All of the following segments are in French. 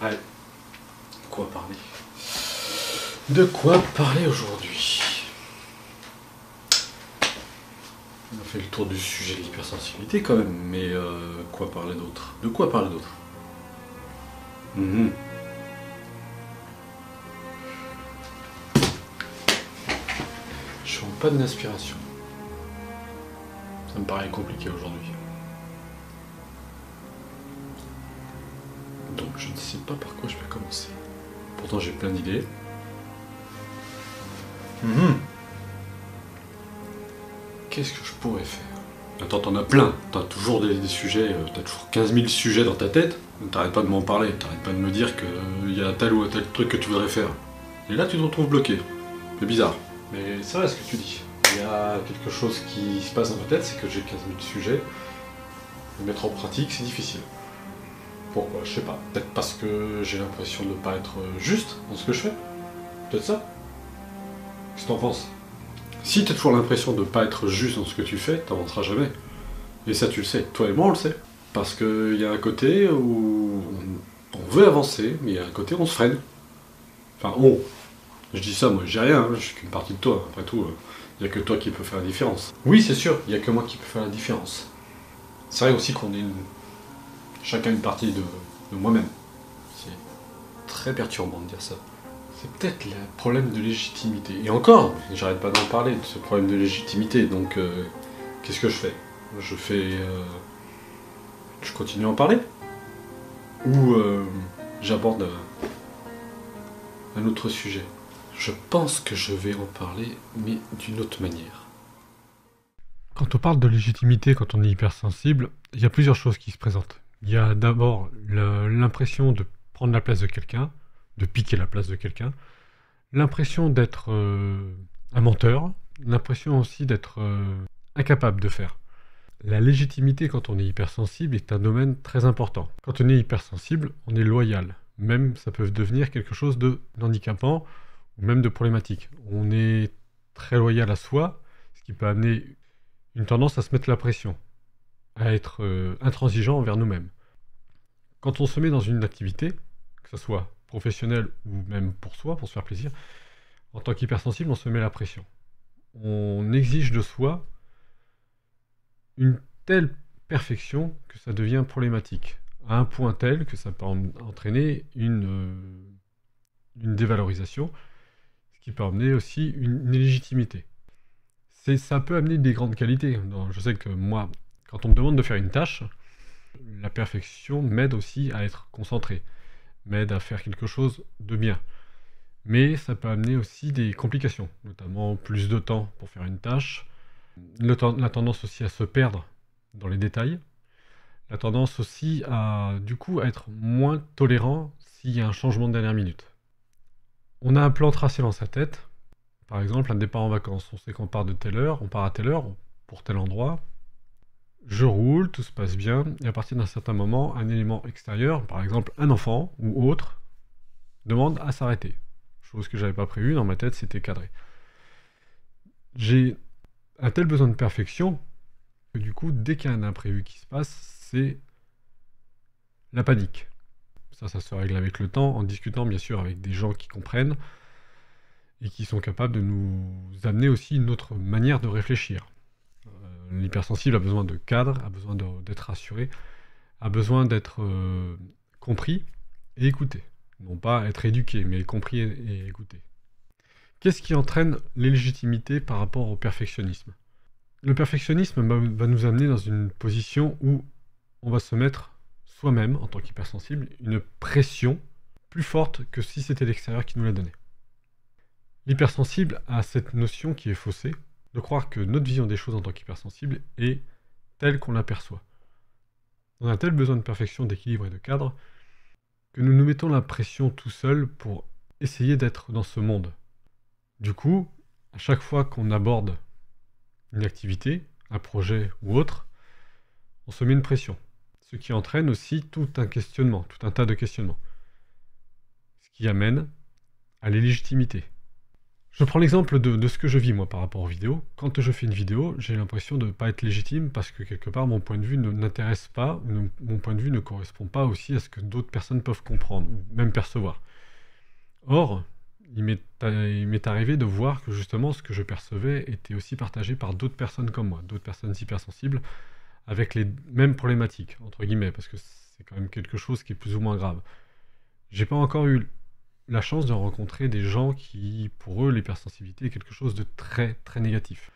Allez, quoi parler? De quoi parler aujourd'hui? On a fait le tour du sujet de l'hypersensibilité quand même, mais quoi parler d'autre? De quoi parler d'autre? Je suis en panne d'inspiration. Ça me paraît compliqué aujourd'hui. Donc je ne sais pas par quoi je vais commencer. Pourtant j'ai plein d'idées. Qu'est-ce que je pourrais faire? Attends, t'en as plein. T'as toujours des sujets, t'as toujours 15 000 sujets dans ta tête. T'arrêtes pas de m'en parler, t'arrêtes pas de me dire qu'il y a tel ou tel truc que tu voudrais faire. Et là tu te retrouves bloqué. C'est bizarre. Mais c'est vrai ce que tu dis. Il y a quelque chose qui se passe dans ma tête, c'est que j'ai 15 000 sujets. Les mettre en pratique, c'est difficile. Pourquoi? Je sais pas. Peut-être parce que j'ai l'impression de ne pas être juste dans ce que je fais. Peut-être ça. Qu'est-ce que t'en penses? Si t'as toujours l'impression de ne pas être juste dans ce que tu fais, t'avanceras jamais. Et ça tu le sais. Toi et moi on le sait. Parce qu'il y a un côté où on veut avancer, mais il y a un côté où on se freine. Enfin on. Je dis ça, moi j'ai rien, hein. Je suis qu'une partie de toi. Après tout, il n'y a que toi qui peux faire la différence. Oui c'est sûr, il n'y a que moi qui peux faire la différence. C'est vrai aussi qu'on est chacun une partie de moi-même. C'est très perturbant de dire ça. C'est peut-être le problème de légitimité. Et encore, j'arrête pas d'en parler, de ce problème de légitimité. Donc, qu'est-ce que je fais? Je continue à en parler? Ou j'aborde un autre sujet? Je pense que je vais en parler, mais d'une autre manière. Quand on parle de légitimité, quand on est hypersensible, il y a plusieurs choses qui se présentent. Il y a d'abord l'impression de prendre la place de quelqu'un, de piquer la place de quelqu'un, l'impression d'être un menteur, l'impression aussi d'être incapable de faire. La légitimité quand on est hypersensible est un domaine très important. Quand on est hypersensible, on est loyal. Même ça peut devenir quelque chose d'handicapant ou même de problématique. On est très loyal à soi, ce qui peut amener une tendance à se mettre la pression, à être intransigeant envers nous-mêmes. Quand on se met dans une activité, que ce soit professionnelle ou même pour soi, pour se faire plaisir, en tant qu'hypersensible, on se met la pression. On exige de soi une telle perfection que ça devient problématique, à un point tel que ça peut entraîner une dévalorisation, ce qui peut amener aussi une illégitimité. Ça peut amener des grandes qualités. Je sais que moi, quand on me demande de faire une tâche, la perfection m'aide aussi à être concentré, m'aide à faire quelque chose de bien. Mais ça peut amener aussi des complications, notamment plus de temps pour faire une tâche, la tendance aussi à se perdre dans les détails, la tendance aussi à, du coup, à être moins tolérant s'il y a un changement de dernière minute. On a un plan tracé dans sa tête, par exemple un départ en vacances. On sait qu'on part de telle heure, on part à telle heure, pour tel endroit. Je roule, tout se passe bien, et à partir d'un certain moment, un élément extérieur, par exemple un enfant ou autre, demande à s'arrêter. Chose que j'avais pas prévue, dans ma tête c'était cadré. J'ai un tel besoin de perfection que du coup, dès qu'il y a un imprévu qui se passe, c'est la panique. Ça se règle avec le temps, en discutant bien sûr avec des gens qui comprennent et qui sont capables de nous amener aussi une autre manière de réfléchir. L'hypersensible a besoin de cadre, a besoin d'être rassuré, a besoin d'être compris et écouté. Non pas être éduqué, mais compris et écouté. Qu'est-ce qui entraîne l'illégitimité par rapport au perfectionnisme? Le perfectionnisme va nous amener dans une position où on va se mettre soi-même, en tant qu'hypersensible, une pression plus forte que si c'était l'extérieur qui nous la donnait. L'hypersensible a cette notion qui est faussée, de croire que notre vision des choses en tant qu'hypersensible est telle qu'on l'aperçoit. On a un tel besoin de perfection, d'équilibre et de cadre, que nous nous mettons la pression tout seul pour essayer d'être dans ce monde. Du coup, à chaque fois qu'on aborde une activité, un projet ou autre, on se met une pression. Ce qui entraîne aussi tout un questionnement, tout un tas de questionnements. Ce qui amène à l'illégitimité. Je prends l'exemple de ce que je vis, moi, par rapport aux vidéos. Quand je fais une vidéo, j'ai l'impression de ne pas être légitime parce que, quelque part, mon point de vue ne n'intéresse pas, ou mon point de vue ne correspond pas aussi à ce que d'autres personnes peuvent comprendre, ou même percevoir. Or, il m'est arrivé de voir que, justement, ce que je percevais était aussi partagé par d'autres personnes comme moi, d'autres personnes hypersensibles, avec les mêmes problématiques, entre guillemets, parce que c'est quand même quelque chose qui est plus ou moins grave. J'ai pas encore eu la chance de rencontrer des gens qui, pour eux, l'hypersensibilité est quelque chose de très très négatif.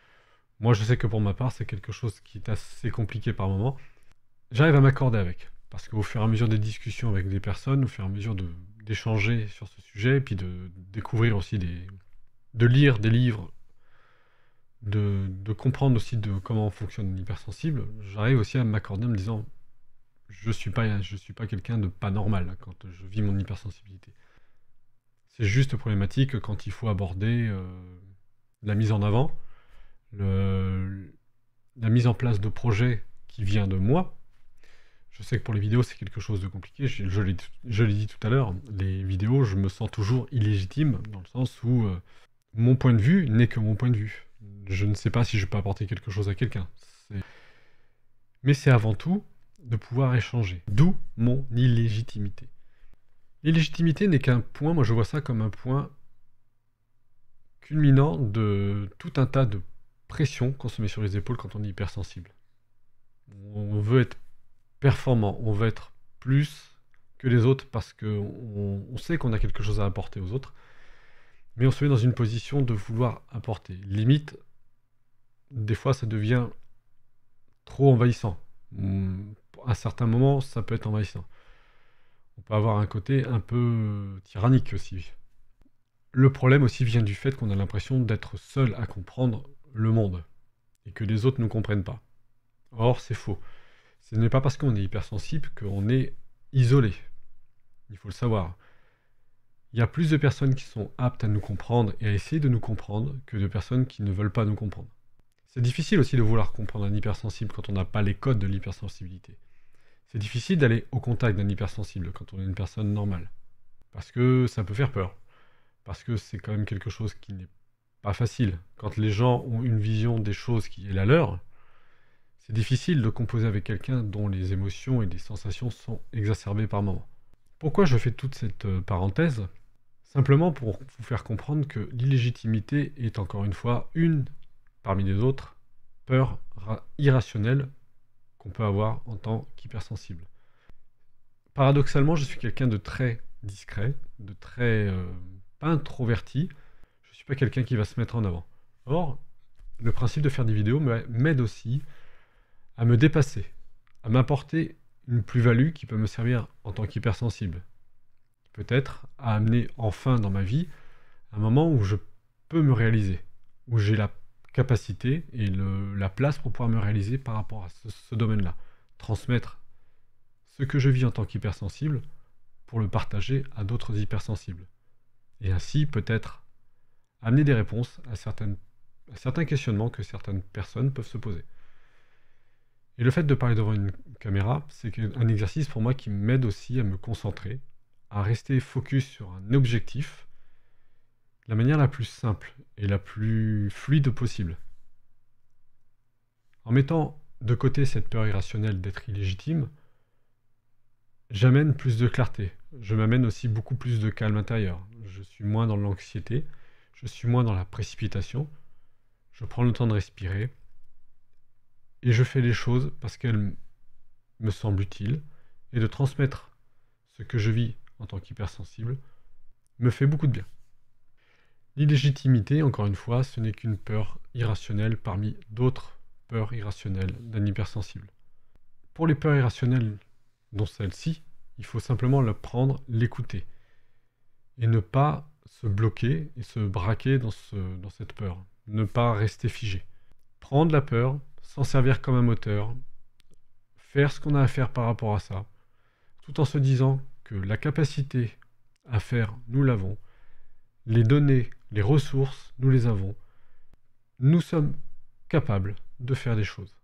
Moi, je sais que pour ma part, c'est quelque chose qui est assez compliqué par moment. J'arrive à m'accorder avec, parce qu'au fur et à mesure des discussions avec des personnes, au fur et à mesure d'échanger sur ce sujet, et puis de découvrir aussi de lire des livres, de comprendre aussi de comment fonctionne une hypersensible, j'arrive aussi à m'accorder en me disant, je suis pas quelqu'un de pas normal là, quand je vis mon hypersensibilité. C'est juste problématique quand il faut aborder la mise en avant, le- la mise en place de projets qui vient de moi. Je sais que pour les vidéos, c'est quelque chose de compliqué. Je l'ai dit tout à l'heure, les vidéos, je me sens toujours illégitime, dans le sens où mon point de vue n'est que mon point de vue. Je ne sais pas si je peux apporter quelque chose à quelqu'un. C'est- Mais c'est avant tout de pouvoir échanger. D'où mon illégitimité. L'illégitimité n'est qu'un point, moi je vois ça comme un point culminant de tout un tas de pression qu'on se met sur les épaules quand on est hypersensible. On veut être performant, on veut être plus que les autres parce qu'on sait qu'on a quelque chose à apporter aux autres, mais on se met dans une position de vouloir apporter. Limite, des fois ça devient trop envahissant. À certains moments, ça peut être envahissant. On peut avoir un côté un peu tyrannique aussi. Le problème aussi vient du fait qu'on a l'impression d'être seul à comprendre le monde et que les autres ne comprennent pas. Or, c'est faux. Ce n'est pas parce qu'on est hypersensible qu'on est isolé. Il faut le savoir. Il y a plus de personnes qui sont aptes à nous comprendre et à essayer de nous comprendre que de personnes qui ne veulent pas nous comprendre. C'est difficile aussi de vouloir comprendre un hypersensible quand on n'a pas les codes de l'hypersensibilité. C'est difficile d'aller au contact d'un hypersensible quand on est une personne normale. Parce que ça peut faire peur. Parce que c'est quand même quelque chose qui n'est pas facile. Quand les gens ont une vision des choses qui est la leur, c'est difficile de composer avec quelqu'un dont les émotions et les sensations sont exacerbées par moments. Pourquoi je fais toute cette parenthèse? Simplement pour vous faire comprendre que l'illégitimité est encore une fois une, parmi les autres, peurs irrationnelles qu'on peut avoir en tant qu'hypersensible. Paradoxalement, je suis quelqu'un de très discret, de très pas introverti. Je ne suis pas quelqu'un qui va se mettre en avant. Or, le principe de faire des vidéos m'aide aussi à me dépasser, à m'apporter une plus-value qui peut me servir en tant qu'hypersensible. Peut-être à amener enfin dans ma vie un moment où je peux me réaliser, où j'ai la capacité et la place pour pouvoir me réaliser par rapport à ce domaine-là. Transmettre ce que je vis en tant qu'hypersensible pour le partager à d'autres hypersensibles. Et ainsi peut-être amener des réponses à certains questionnements que certaines personnes peuvent se poser. Et le fait de parler devant une caméra, c'est un exercice pour moi qui m'aide aussi à me concentrer, à rester focus sur un objectif de la manière la plus simple et la plus fluide possible. En mettant de côté cette peur irrationnelle d'être illégitime, j'amène plus de clarté. Je m'amène aussi beaucoup plus de calme intérieur. Je suis moins dans l'anxiété, je suis moins dans la précipitation. Je prends le temps de respirer et je fais les choses parce qu'elles me semblent utiles et de transmettre ce que je vis en tant qu'hypersensible me fait beaucoup de bien. L'illégitimité, encore une fois, ce n'est qu'une peur irrationnelle parmi d'autres peurs irrationnelles d'un hypersensible. Pour les peurs irrationnelles, dont celle-ci, il faut simplement le prendre, l'écouter, et ne pas se bloquer et se braquer dans cette peur, ne pas rester figé. Prendre la peur, s'en servir comme un moteur, faire ce qu'on a à faire par rapport à ça, tout en se disant que la capacité à faire, nous l'avons, les données, les ressources, nous les avons. Nous sommes capables de faire des choses.